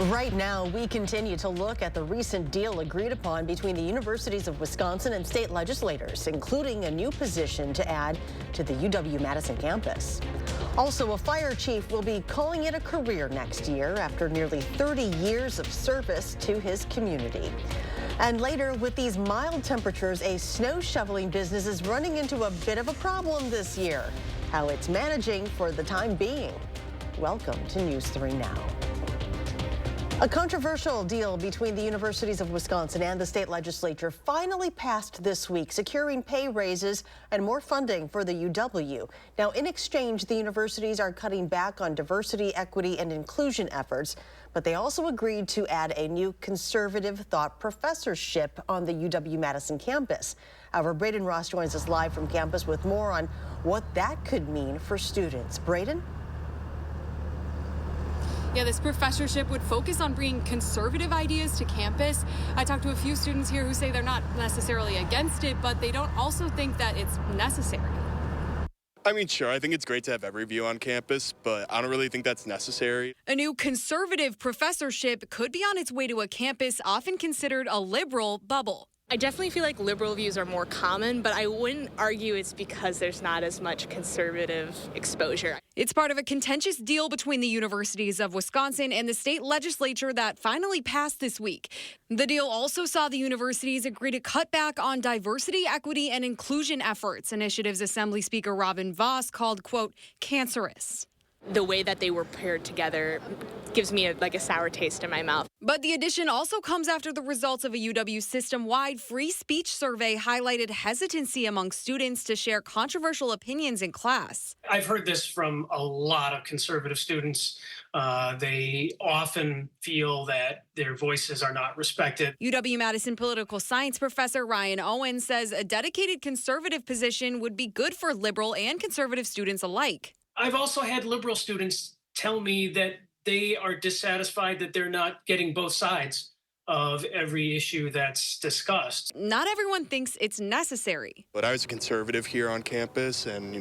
Right now, we continue to look at the recent deal agreed upon between the universities of Wisconsin and state legislators, including a new position to add to the UW-Madison campus. Also, a fire chief will be calling it a career next year after nearly 30 years of service to his community. And later, with these mild temperatures, a snow shoveling business is running into a bit of a problem this year. How it's managing for the time being. Welcome to News 3 Now. A controversial deal between the universities of Wisconsin and the state legislature finally passed this week, securing pay raises and more funding for the UW. Now, in exchange, the universities are cutting back on diversity, equity, and inclusion efforts, but they also agreed to add a new conservative thought professorship on the UW-Madison campus. Our Braden Ross joins us live from campus with more on what that could mean for students. Braden? Yeah, this professorship would focus on bringing conservative ideas to campus. I talked to a few students here who say they're not necessarily against it, but they don't also think that it's necessary. I mean, sure, I think it's great to have every view on campus, but I don't really think that's necessary. A new conservative professorship could be on its way to a campus often considered a liberal bubble. I definitely feel like liberal views are more common, but I wouldn't argue it's because there's not as much conservative exposure. It's part of a contentious deal between the universities of Wisconsin and the state legislature that finally passed this week. The deal also saw the universities agree to cut back on diversity, equity, and inclusion efforts, initiatives Assembly Speaker Robin Vos called, quote, cancerous. The way that they were paired together gives me a sour taste in my mouth. But the addition also comes after the results of a UW system-wide free speech survey highlighted hesitancy among students to share controversial opinions in class. I've heard this from a lot of conservative students. They often feel that their voices are not respected. UW-Madison political science professor Ryan Owen says a dedicated conservative position would be good for liberal and conservative students alike. I've also had liberal students tell me that they are dissatisfied that they're not getting both sides of every issue that's discussed. Not everyone thinks it's necessary. But I was a conservative here on campus, and,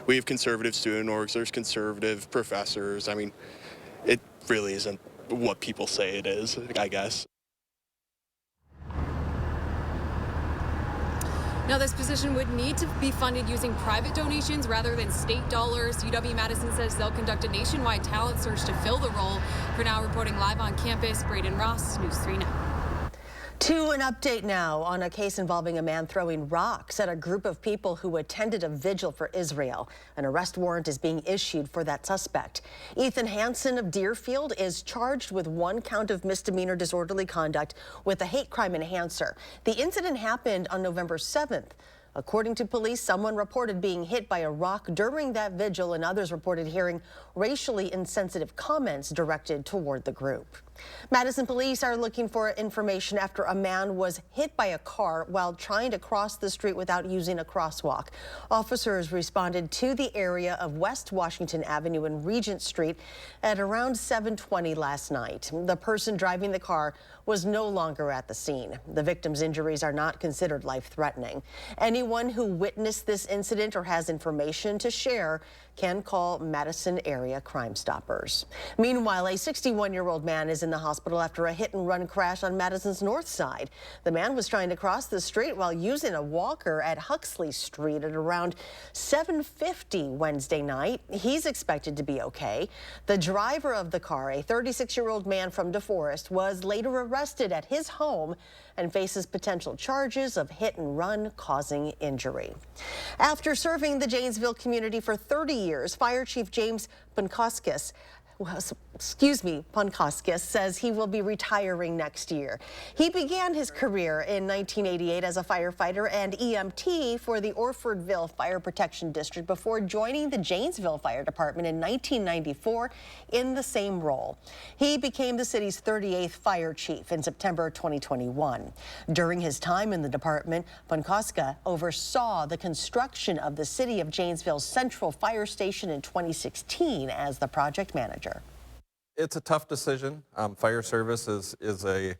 we have conservative student orgs, there's conservative professors. I mean, it really isn't what people say it is, I guess. Now, this position would need to be funded using private donations rather than state dollars. UW-Madison says they'll conduct a nationwide talent search to fill the role. For now, reporting live on campus, Braden Ross, News 3 Now. To an update now on a case involving a man throwing rocks at a group of people who attended a vigil for Israel. An arrest warrant is being issued for that suspect. Ethan Hansen of Deerfield is charged with 1 count of misdemeanor disorderly conduct with a hate crime enhancer. The incident happened on November 7th. According to police, someone reported being hit by a rock during that vigil, and others reported hearing racially insensitive comments directed toward the group. Madison police are looking for information after a man was hit by a car while trying to cross the street without using a crosswalk. Officers responded to the area of West Washington Avenue and Regent Street at around 7:20 last night. The person driving the car was no longer at the scene. The victim's injuries are not considered life-threatening. Anyone who witnessed this incident or has information to share can call Madison area Crime Stoppers. Meanwhile, a 61-year-old man is in the hospital after a hit-and-run crash on Madison's north side. The man was trying to cross the street while using a walker at Huxley Street at around 7:50 Wednesday night. He's expected to be okay. The driver of the car, a 36-year-old man from DeForest, was later arrested at his home and faces potential charges of hit and run causing injury. After serving the Janesville community for 30 years, Fire Chief James Pankoskis says he will be retiring next year. He began his career in 1988 as a firefighter and EMT for the Orfordville Fire Protection District before joining the Janesville Fire Department in 1994 in the same role. He became the city's 38th fire chief in September 2021. During his time in the department, Pankoska oversaw the construction of the city of Janesville's Central Fire Station in 2016 as the project manager. It's a tough decision. Fire service is a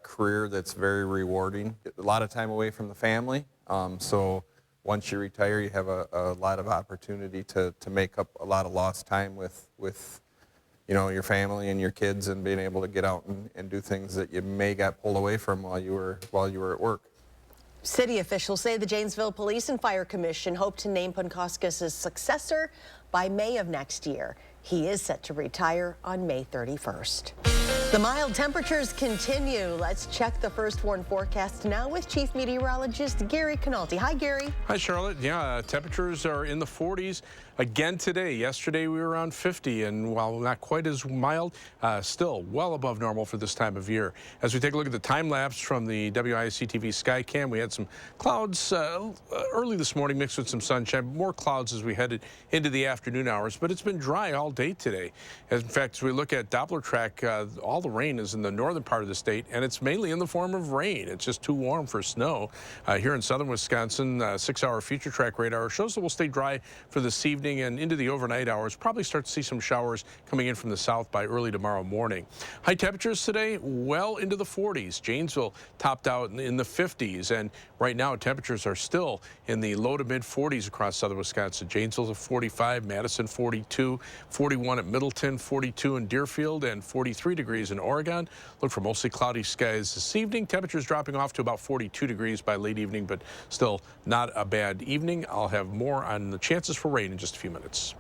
career that's very rewarding. A lot of time away from the family. So once you retire, you have a lot of opportunity to make up a lot of lost time with your family and your kids and being able to get out and do things that you may got pulled away from while you were at work. City officials say the Janesville Police and Fire Commission hope to name Punkauskas' successor by May of next year. He is set to retire on May 31st. The mild temperatures continue. Let's check the first warn forecast now with Chief Meteorologist Gary Canalti. Hi, Gary. Hi, Charlotte. Yeah, temperatures are in the 40s again today. Yesterday we were around 50, and while not quite as mild, still well above normal for this time of year. As we take a look at the time lapse from the WISC-TV sky cam, we had some clouds early this morning mixed with some sunshine. More clouds as we headed into the afternoon hours, but it's been dry all day today. In fact, as we look at Doppler track, all the rain is in the northern part of the state, and it's mainly in the form of rain. It's just too warm for snow. Here in southern Wisconsin, 6-hour future track radar shows that we'll stay dry for this evening and into the overnight hours. Probably start to see some showers coming in from the south by early tomorrow morning. High temperatures today, well into the 40s. Janesville topped out in the 50s, and right now temperatures are still in the low to mid 40s across southern Wisconsin. Janesville's at 45, Madison 42, 41 at Middleton, 42 in Deerfield, and 43 degrees in Oregon. Look for mostly cloudy skies this evening. Temperatures dropping off to about 42 degrees by late evening, but still not a bad evening. I'll have more on the chances for rain in just a few minutes.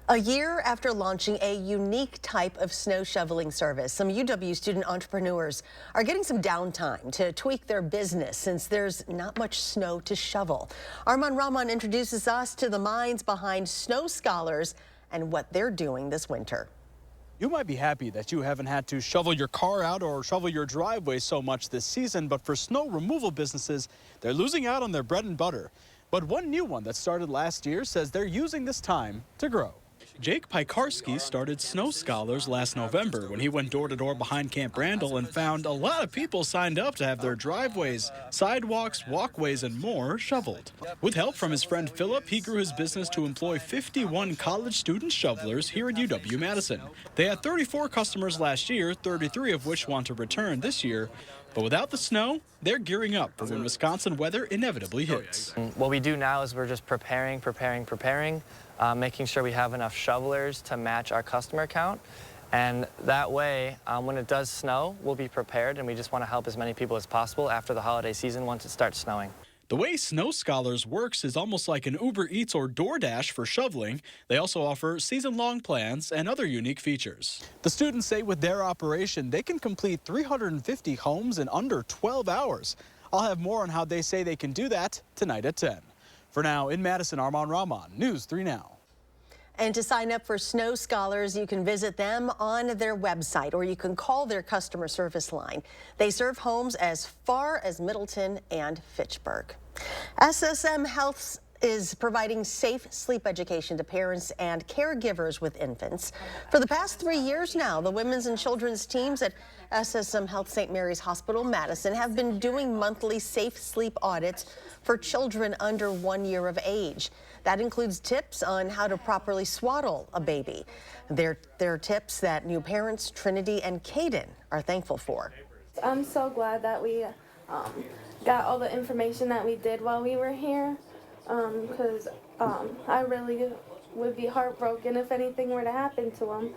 A year after launching a unique type of snow shoveling service, some UW student entrepreneurs are getting some downtime to tweak their business since there's not much snow to shovel. Arman Rahman introduces us to the minds behind Snow Scholars and what they're doing this winter. You might be happy that you haven't had to shovel your car out or shovel your driveway so much this season, but for snow removal businesses, they're losing out on their bread and butter. But one new one that started last year says they're using this time to grow. Jake Piekarski started Snow Scholars last November when he went door to door behind Camp Randall and found a lot of people signed up to have their driveways, sidewalks, walkways, and more shoveled. With help from his friend Philip, he grew his business to employ 51 college student shovelers here at UW-Madison. They had 34 customers last year, 33 of which want to return this year. But without the snow, they're gearing up for when Wisconsin weather inevitably hits. What we do now is we're just preparing, making sure we have enough shovelers to match our customer count. And that way, when it does snow, we'll be prepared, and we just want to help as many people as possible after the holiday season once it starts snowing. The way Snow Scholars works is almost like an Uber Eats or DoorDash for shoveling. They also offer season-long plans and other unique features. The students say with their operation, they can complete 350 homes in under 12 hours. I'll have more on how they say they can do that tonight at 10. For now, in Madison, Arman Rahman, News 3 Now. And to sign up for Snow Scholars, you can visit them on their website or you can call their customer service line. They serve homes as far as Middleton and Fitchburg. SSM Health is providing safe sleep education to parents and caregivers with infants. For the past 3 years now, the women's and children's teams at SSM Health St. Mary's Hospital, Madison, have been doing monthly safe sleep audits for children under 1 year of age. That includes tips on how to properly swaddle a baby. They're tips that new parents Trinity and Caden are thankful for. I'm so glad that we got all the information that we did while we were here, because I really would be heartbroken if anything were to happen to them.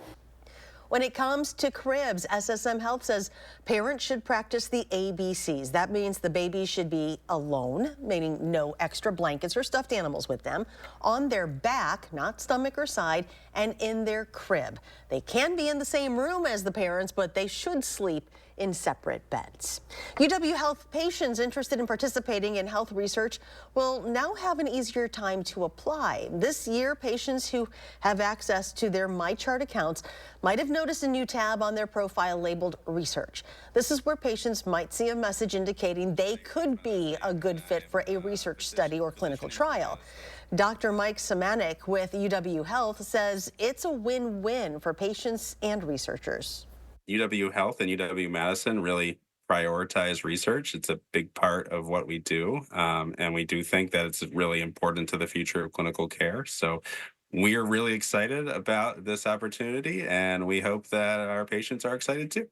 When it comes to cribs, SSM Health says parents should practice the ABCs. That means the baby should be alone, meaning no extra blankets or stuffed animals with them, on their back, not stomach or side, and in their crib. They can be in the same room as the parents, but they should sleep in separate beds. UW Health patients interested in participating in health research will now have an easier time to apply. This year, patients who have access to their MyChart accounts might have noticed a new tab on their profile labeled Research. This is where patients might see a message indicating they could be a good fit for a research study or clinical trial. Dr. Mike Samanik with UW Health says it's a win-win for patients and researchers. UW Health and UW-Madison really prioritize research. It's a big part of what we do, and we do think that it's really important to the future of clinical care. So we are really excited about this opportunity, and we hope that our patients are excited too.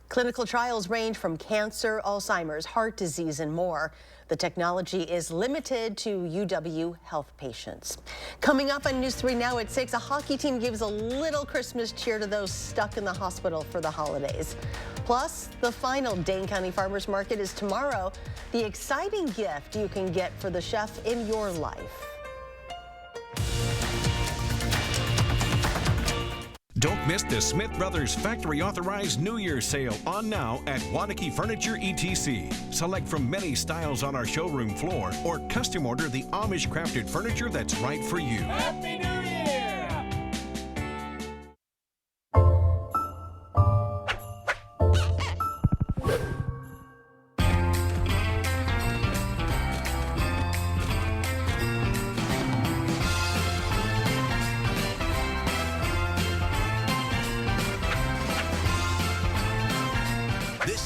Clinical trials range from cancer, Alzheimer's, heart disease, and more. The technology is limited to UW Health patients. Coming up on News 3 Now at 6, a hockey team gives a little Christmas cheer to those stuck in the hospital for the holidays. Plus, the final Dane County Farmers Market is tomorrow. The exciting gift you can get for the chef in your life. Don't miss the Smith Brothers Factory Authorized New Year's Sale on now at Wanakee Furniture ETC. Select from many styles on our showroom floor or custom order the Amish crafted furniture that's right for you. Happy New Year!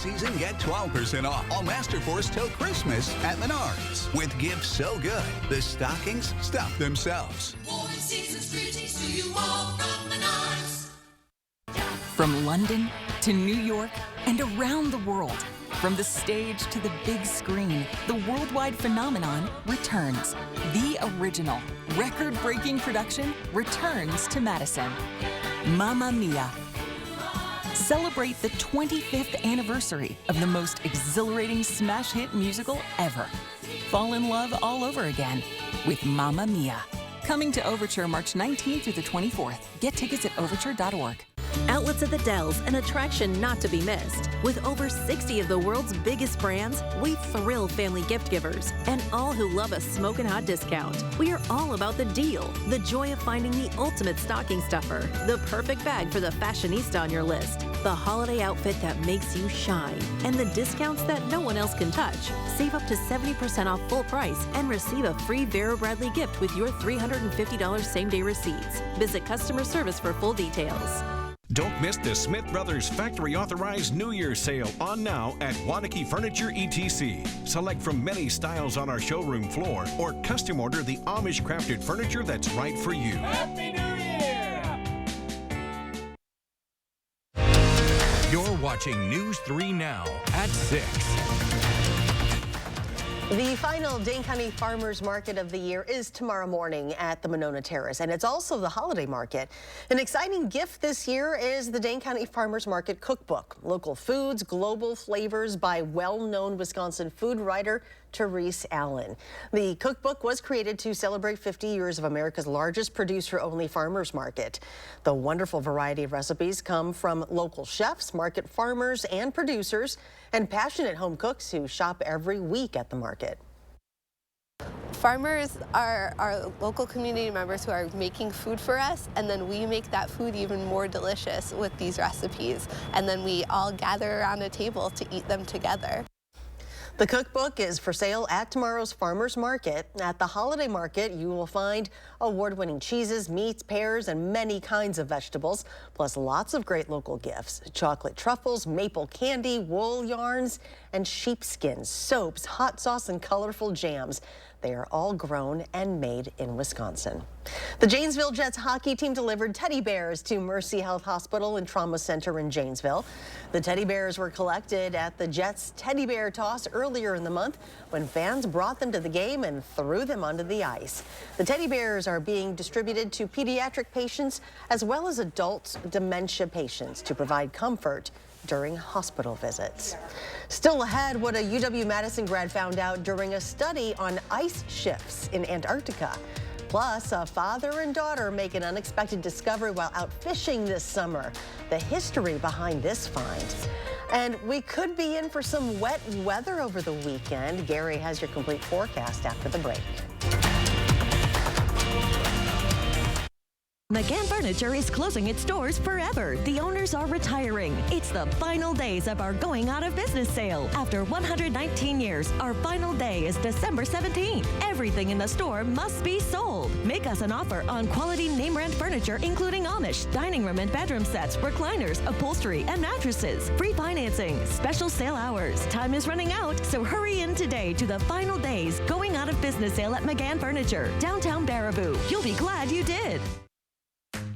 Season, get 12% off all Masterforce till Christmas at Menards. With gifts so good, the stockings stuff themselves. Greetings to you all from Menards. From London to New York and around the world, from the stage to the big screen, the worldwide phenomenon returns. The original, record-breaking production returns to Madison. Mamma Mia! Celebrate the 25th anniversary of the most exhilarating smash hit musical ever. Fall in love all over again with Mamma Mia. Coming to Overture March 19th through the 24th. Get tickets at overture.org. Outlets at the Dells, an attraction not to be missed. With over 60 of the world's biggest brands, we thrill family gift givers and all who love a smoking hot discount. We are all about the deal, the joy of finding the ultimate stocking stuffer, the perfect bag for the fashionista on your list, the holiday outfit that makes you shine, and the discounts that no one else can touch. Save up to 70% off full price and receive a free Vera Bradley gift with your $350 same-day receipts. Visit customer service for full details. Don't miss the Smith Brothers Factory Authorized New Year's Sale on now at Wanakee Furniture ETC. Select from many styles on our showroom floor or custom order the Amish crafted furniture that's right for you. Happy New Year! You're watching News 3 Now at 6. The final Dane County Farmers Market of the year is tomorrow morning at the Monona Terrace, and it's also the holiday market. An exciting gift this year is the Dane County Farmers Market Cookbook. Local foods, global flavors by well-known Wisconsin food writer Therese Allen. The cookbook was created to celebrate 50 years of America's largest producer-only farmers market. The wonderful variety of recipes come from local chefs, market farmers, and producers, and passionate home cooks who shop every week at the market. Farmers are our local community members who are making food for us, and then we make that food even more delicious with these recipes, and then we all gather around a table to eat them together. The cookbook is for sale at tomorrow's farmers market. At the holiday market, you will find award-winning cheeses, meats, pears, and many kinds of vegetables, plus lots of great local gifts. Chocolate truffles, maple candy, wool yarns, and sheepskins, soaps, hot sauce, and colorful jams. They are all grown and made in Wisconsin. The Janesville Jets hockey team delivered teddy bears to Mercy Health Hospital and Trauma Center in Janesville. The teddy bears were collected at the Jets teddy bear toss earlier in the month when fans brought them to the game and threw them onto the ice. The teddy bears are being distributed to pediatric patients as well as adult dementia patients to provide comfort during hospital visits. Still ahead, what a UW-Madison grad found out during a study on ice shifts in Antarctica. Plus, a father and daughter make an unexpected discovery while out fishing this summer. The history behind this find. And we could be in for some wet weather over the weekend. Gary has your complete forecast after the break. McGann Furniture is closing its doors forever. The owners are retiring. It's the final days of our going out of business sale. After 119 years, our final day is December 17th. Everything in the store must be sold. Make us an offer on quality name brand furniture, including Amish, dining room and bedroom sets, recliners, upholstery, and mattresses. Free financing, special sale hours. Time is running out, so hurry in today to the final days going out of business sale at McGann Furniture, downtown Baraboo. You'll be glad you did.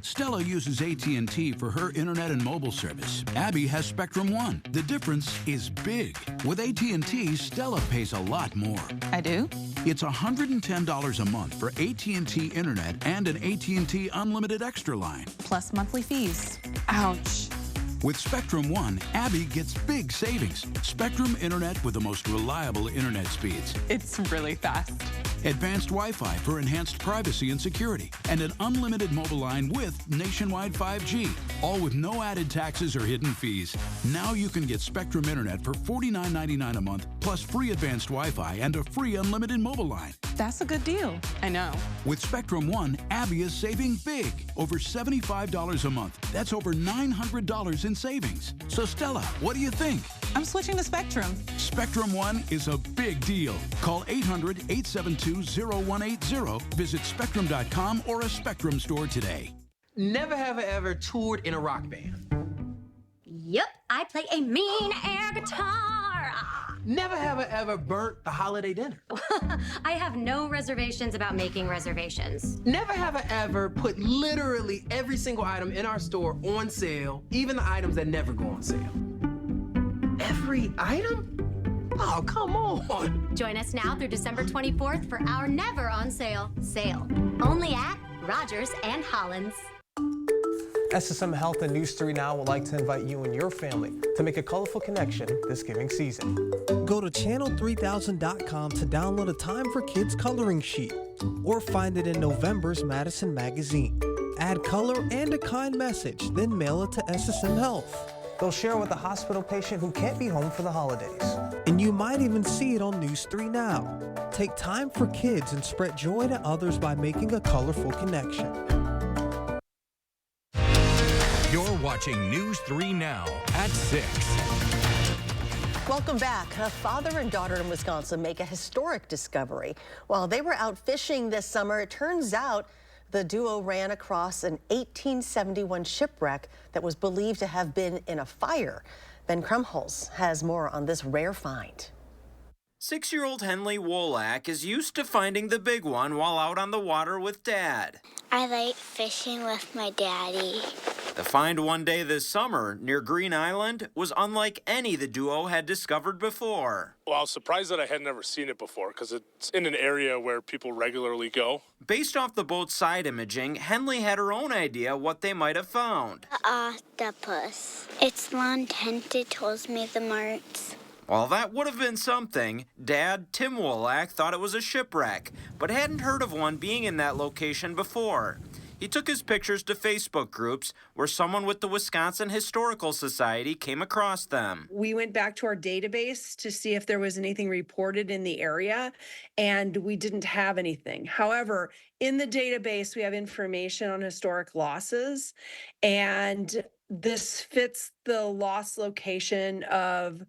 Stella uses AT&T for her internet and mobile service. Abby has Spectrum One. The difference is big. With AT&T, Stella pays a lot more. I do? It's $110 a month for AT&T internet and an AT&T unlimited extra line. Plus monthly fees. Ouch. With Spectrum One, Abby gets big savings. Spectrum Internet with the most reliable internet speeds. It's really fast. Advanced Wi-Fi for enhanced privacy and security. And an unlimited mobile line with nationwide 5G. All with no added taxes or hidden fees. Now you can get Spectrum Internet for $49.99 a month, plus free advanced Wi-Fi and a free unlimited mobile line. That's a good deal. I know. With Spectrum One, Abby is saving big. Over $75 a month. That's over $900 in savings. So Stella, what do you think? I'm switching to Spectrum. Spectrum One is a big deal. Call 800-872-0180. Visit spectrum.com or a Spectrum store today. Never have I ever toured in a rock band. Yep, I play a mean air guitar. Never have I ever burnt the holiday dinner. I have no reservations about making reservations. Never have I ever put literally every single item in our store on sale, even the items that never go on sale. Every item? Oh, come on. Join us now through December 24th for our never on sale sale. Only at Rogers and Hollins. SSM Health and News 3 Now would like to invite you and your family to make a colorful connection this giving season. Go to channel3000.com to download a Time for Kids coloring sheet or find it in November's Madison magazine. Add color and a kind message, then mail it to SSM Health. They'll share with a hospital patient who can't be home for the holidays. And you might even see it on News 3 Now. Take time for kids and spread joy to others by making a colorful connection. You're watching News 3 Now at 6. Welcome back. A father and daughter in Wisconsin make a historic discovery. While they were out fishing this summer, it turns out the duo ran across an 1871 shipwreck that was believed to have been in a fire. Ben Krumholz has more on this rare find. 6-year-old Henley Wolak is used to finding the big one while out on the water with Dad. I like fishing with my daddy. The find one day this summer near Green Island was unlike any the duo had discovered before. Well, I was surprised that I had never seen it before because it's in an area where people regularly go. Based off the boat's side imaging, Henley had her own idea what they might have found. Octopus. Its long tentacles made the marks. While that would have been something, Dad, Tim Wolak, thought it was a shipwreck, but hadn't heard of one being in that location before. He took his pictures to Facebook groups where someone with the Wisconsin Historical Society came across them. We went back to our database to see if there was anything reported in the area, and we didn't have anything. However, in the database, we have information on historic losses, and this fits the loss location of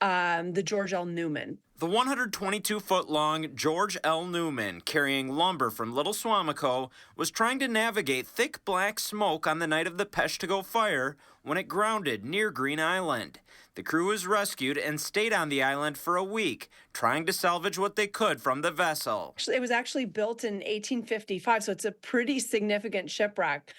the George L. Newman. The 122-foot-long George L. Newman, carrying lumber from Little Swamico, was trying to navigate thick black smoke on the night of the Peshtigo fire when it grounded near Green Island. The crew was rescued and stayed on the island for a week, trying to salvage what they could from the vessel. It was actually built in 1855, so it's a pretty significant shipwreck.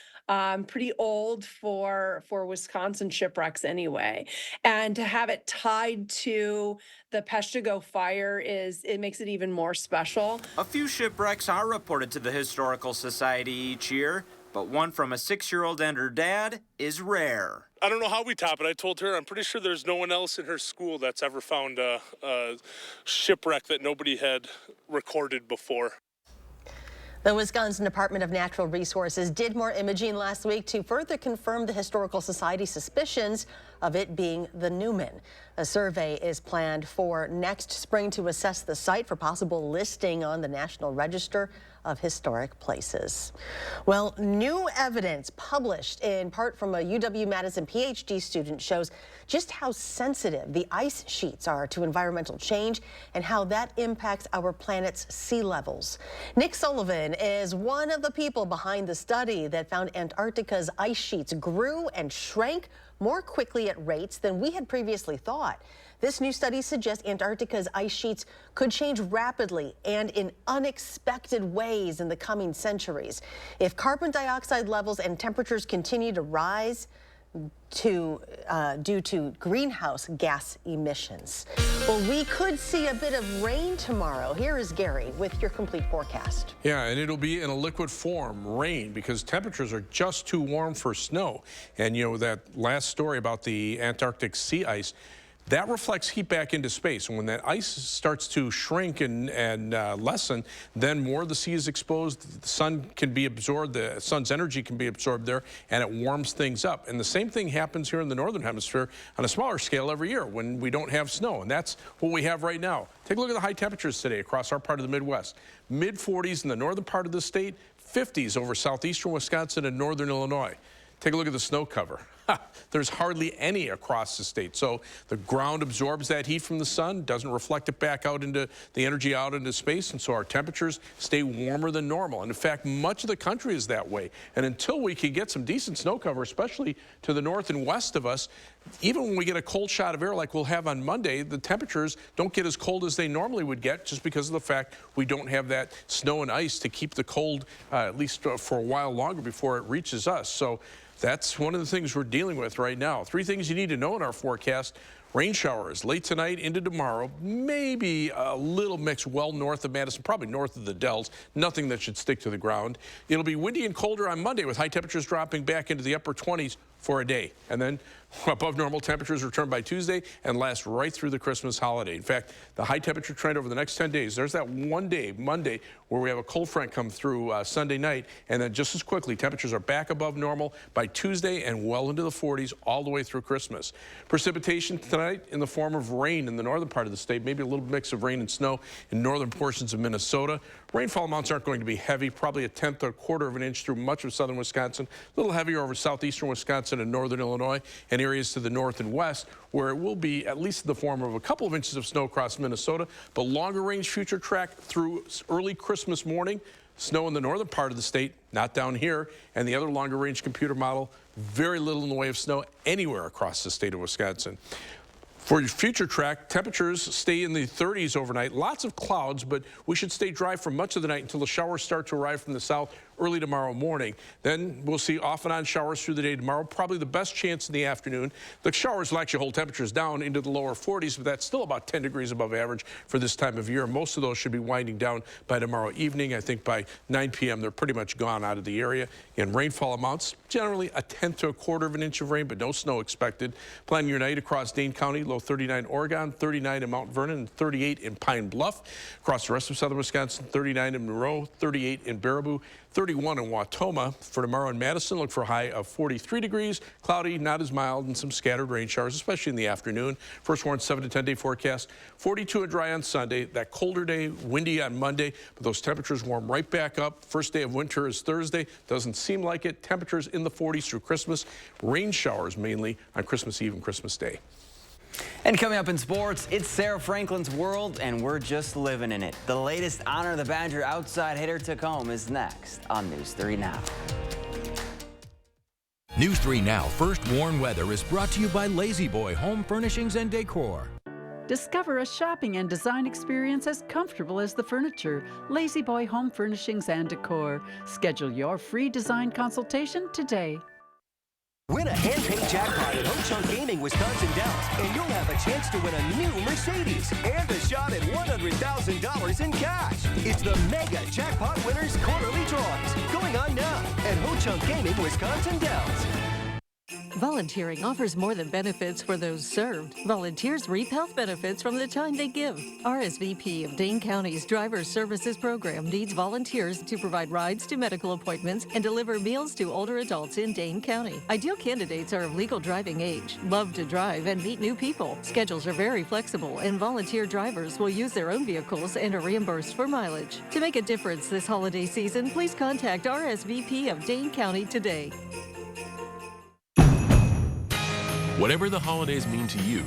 Pretty old for Wisconsin shipwrecks anyway. And to have it tied to the Peshtigo fire it makes it even more special. A few shipwrecks are reported to the Historical Society each year, but one from a 6-year-old and her dad is rare. I don't know how we top it. I told her I'm pretty sure there's no one else in her school that's ever found a shipwreck that nobody had recorded before. The Wisconsin Department of Natural Resources did more imaging last week to further confirm the Historical Society's suspicions of it being the Newman. A survey is planned for next spring to assess the site for possible listing on the National Register of Historic Places. Well, new evidence published in part from a UW-Madison PhD student shows just how sensitive the ice sheets are to environmental change and how that impacts our planet's sea levels. Nick Sullivan is one of the people behind the study that found Antarctica's ice sheets grew and shrank more quickly at rates than we had previously thought. This new study suggests Antarctica's ice sheets could change rapidly and in unexpected ways in the coming centuries. If carbon dioxide levels and temperatures continue to rise due to greenhouse gas emissions. Well, we could see a bit of rain tomorrow. Here is Gary with your complete forecast. Yeah, and it'll be in a liquid form, rain, because temperatures are just too warm for snow. And you know, that last story about the Antarctic sea ice, that reflects heat back into space. And when that ice starts to shrink and lessen, then more of the sea is exposed. The sun can be absorbed, the sun's energy can be absorbed there, and it warms things up. And the same thing happens here in the northern hemisphere on a smaller scale every year when we don't have snow. And that's what we have right now. Take a look at the high temperatures today across our part of the Midwest. Mid-40s in the northern part of the state, 50s over southeastern Wisconsin and northern Illinois. Take a look at the snow cover. There's hardly any across the state. So the ground absorbs that heat from the sun, doesn't reflect it back out into the energy out into space, and so our temperatures stay warmer than normal. And in fact, much of the country is that way. And until we can get some decent snow cover, especially to the north and west of us, even when we get a cold shot of air like we'll have on Monday, the temperatures don't get as cold as they normally would get just because of the fact we don't have that snow and ice to keep the cold at least for a while longer before it reaches us. So that's one of the things we're dealing with right now. 3 things you need to know in our forecast. Rain showers late tonight into tomorrow, maybe a little mix well north of Madison, probably north of the Dells, nothing that should stick to the ground. It'll be windy and colder on Monday with high temperatures dropping back into the upper 20s for a day. And then above normal temperatures return by Tuesday and last right through the Christmas holiday. In fact, the high temperature trend over the next 10 days, there's that one day, Monday, where we have a cold front come through Sunday night, and then just as quickly, temperatures are back above normal by Tuesday and well into the 40s all the way through Christmas. Precipitation tonight in the form of rain in the northern part of the state, maybe a little mix of rain and snow in northern portions of Minnesota. Rainfall amounts aren't going to be heavy, probably a tenth or a quarter of an inch through much of southern Wisconsin, a little heavier over southeastern Wisconsin and northern Illinois, and areas to the north and west, where it will be at least in the form of a couple of inches of snow across Minnesota, but longer range future track through early Christmas morning. Snow in the northern part of the state, not down here, and the other longer range computer model, very little in the way of snow anywhere across the state of Wisconsin. For your future track, temperatures stay in the 30s overnight. Lots of clouds, but we should stay dry for much of the night until the showers start to arrive from the south early tomorrow morning. Then we'll see off and on showers through the day tomorrow, probably the best chance in the afternoon. The showers will actually hold temperatures down into the lower 40s, but that's still about 10 degrees above average for this time of year. Most of those should be winding down by tomorrow evening. I think by 9 p.m. they're pretty much gone out of the area. And rainfall amounts, generally a tenth to a quarter of an inch of rain, but no snow expected. Planning your night across Dane County, low 39 Oregon, 39 in Mount Vernon, and 38 in Pine Bluff. Across the rest of southern Wisconsin, 39 in Monroe, 38 in Baraboo, 31 in Wautoma. For tomorrow in Madison, look for a high of 43 degrees. Cloudy, not as mild, and some scattered rain showers, especially in the afternoon. First warn 7 to 10 day forecast. 42 and dry on Sunday. That colder day, windy on Monday, but those temperatures warm right back up. First day of winter is Thursday. Doesn't seem like it. Temperatures in the 40s through Christmas. Rain showers mainly on Christmas Eve and Christmas Day. And coming up in sports, it's Sarah Franklin's world, and we're just living in it. The latest Honor the Badger outside hitter took home is next on News 3 Now. News 3 Now First Warn Weather is brought to you by Lazy Boy Home Furnishings and Decor. Discover a shopping and design experience as comfortable as the furniture. Lazy Boy Home Furnishings and Decor. Schedule your free design consultation today. Win a hand-paid jackpot at Ho-Chunk Gaming Wisconsin Dells, and you'll have a chance to win a new Mercedes and a shot at $100,000 in cash. It's the Mega Jackpot Winners Quarterly Drawings, going on now at Ho-Chunk Gaming Wisconsin Dells. Volunteering offers more than benefits for those served. Volunteers reap health benefits from the time they give. RSVP of Dane County's Driver Services Program needs volunteers to provide rides to medical appointments and deliver meals to older adults in Dane County. Ideal candidates are of legal driving age, love to drive, and meet new people. Schedules are very flexible, and volunteer drivers will use their own vehicles and are reimbursed for mileage. To make a difference this holiday season, please contact RSVP of Dane County today. Whatever the holidays mean to you,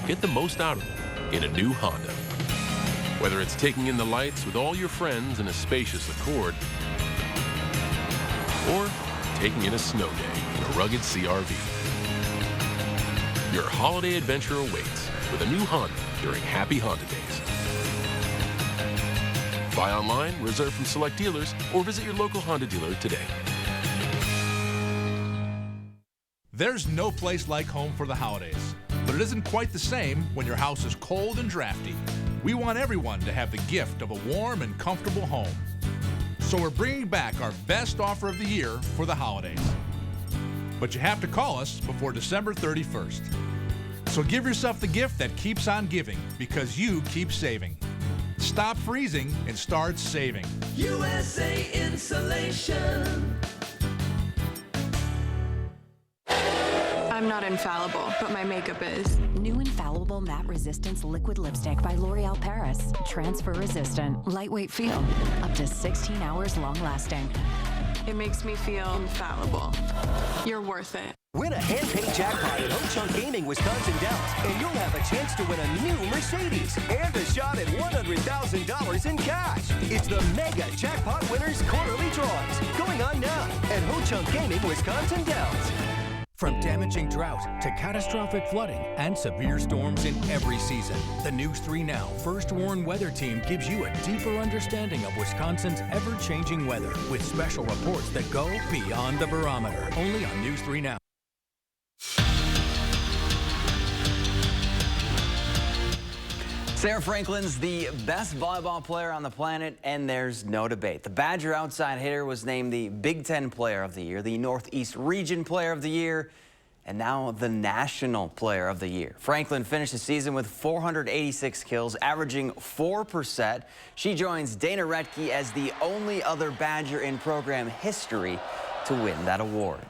get the most out of them in a new Honda. Whether it's taking in the lights with all your friends in a spacious Accord, or taking in a snow day in a rugged CR-V. Your holiday adventure awaits with a new Honda during Happy Honda Days. Buy online, reserve from select dealers, or visit your local Honda dealer today. There's no place like home for the holidays, but it isn't quite the same when your house is cold and drafty. We want everyone to have the gift of a warm and comfortable home. So we're bringing back our best offer of the year for the holidays. But you have to call us before December 31st. So give yourself the gift that keeps on giving, because you keep saving. Stop freezing and start saving. USA Insulation. I'm not infallible, but my makeup is. New Infallible Matte Resistance Liquid Lipstick by L'Oreal Paris. Transfer resistant, lightweight feel, up to 16 hours long lasting. It makes me feel infallible. You're worth it. Win a hand-paid jackpot at Ho-Chunk Gaming Wisconsin Dells, and you'll have a chance to win a new Mercedes and a shot at $100,000 in cash. It's the Mega Jackpot Winners Quarterly Drawings, going on now at Ho-Chunk Gaming Wisconsin Dells. From damaging drought to catastrophic flooding and severe storms in every season, the News 3 Now First Warn Weather Team gives you a deeper understanding of Wisconsin's ever-changing weather with special reports that go beyond the barometer. Only on News 3 Now. Sarah Franklin's the best volleyball player on the planet, and there's no debate. The Badger outside hitter was named the Big Ten Player of the Year, the Northeast Region Player of the Year, and now the National Player of the Year. Franklin finished the season with 486 kills, averaging 4%. She joins Dana Retke as the only other Badger in program history to win that award.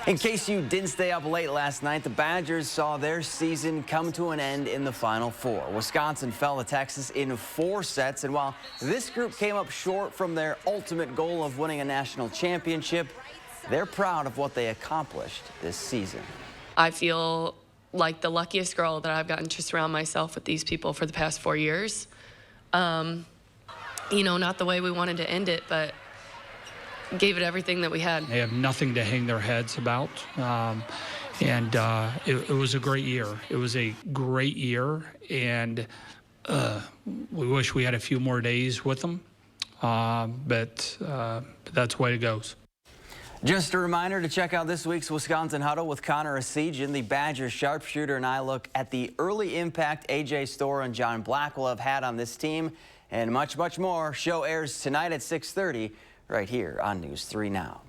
In case you didn't stay up late last night, the Badgers saw their season come to an end in the Final Four. Wisconsin fell to Texas in 4 sets, and while this group came up short from their ultimate goal of winning a national championship, they're proud of what they accomplished this season. I feel like the luckiest girl that I've gotten to surround myself with these people for the past 4 years. You know, not the way we wanted to end it, but gave it everything that we had. They have nothing to hang their heads about. It was a great year. It was a great year, and we wish we had a few more days with them, but that's the way it goes. Just a reminder to check out this week's Wisconsin Huddle with Connor Asijian, the Badger sharpshooter, and I look at the early impact A.J. Storr and John Blackwell have had on this team, and much, much more. Show airs tonight at 6:30. Right here on News 3 Now.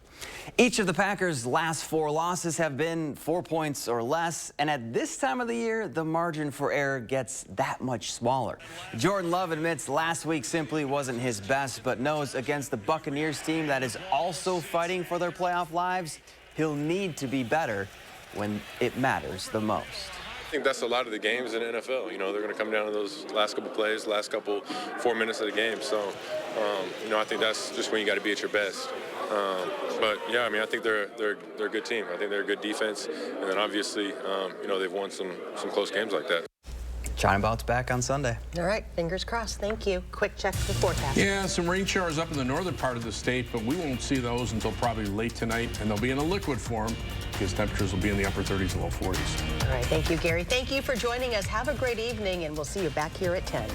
Each of the Packers' last 4 losses have been 4 points or less, and at this time of the year, the margin for error gets that much smaller. Jordan Love admits last week simply wasn't his best, but knows against the Buccaneers team that is also fighting for their playoff lives, he'll need to be better when it matters the most. I think that's a lot of the games in the NFL. You know, they're going to come down to those last couple plays, last couple 4 minutes of the game. So, you know, I think that's just when you got to be at your best. But yeah, I mean, I think they're a good team. I think they're a good defense, and then obviously, you know, they've won some close games like that. China Bout's back on Sunday. All right, fingers crossed. Thank you. Quick check of the forecast. Yeah, some rain showers up in the northern part of the state, but we won't see those until probably late tonight, and they'll be in a liquid form because temperatures will be in the upper 30s and low 40s. All right, thank you, Gary. Thank you for joining us. Have a great evening, and we'll see you back here at 10.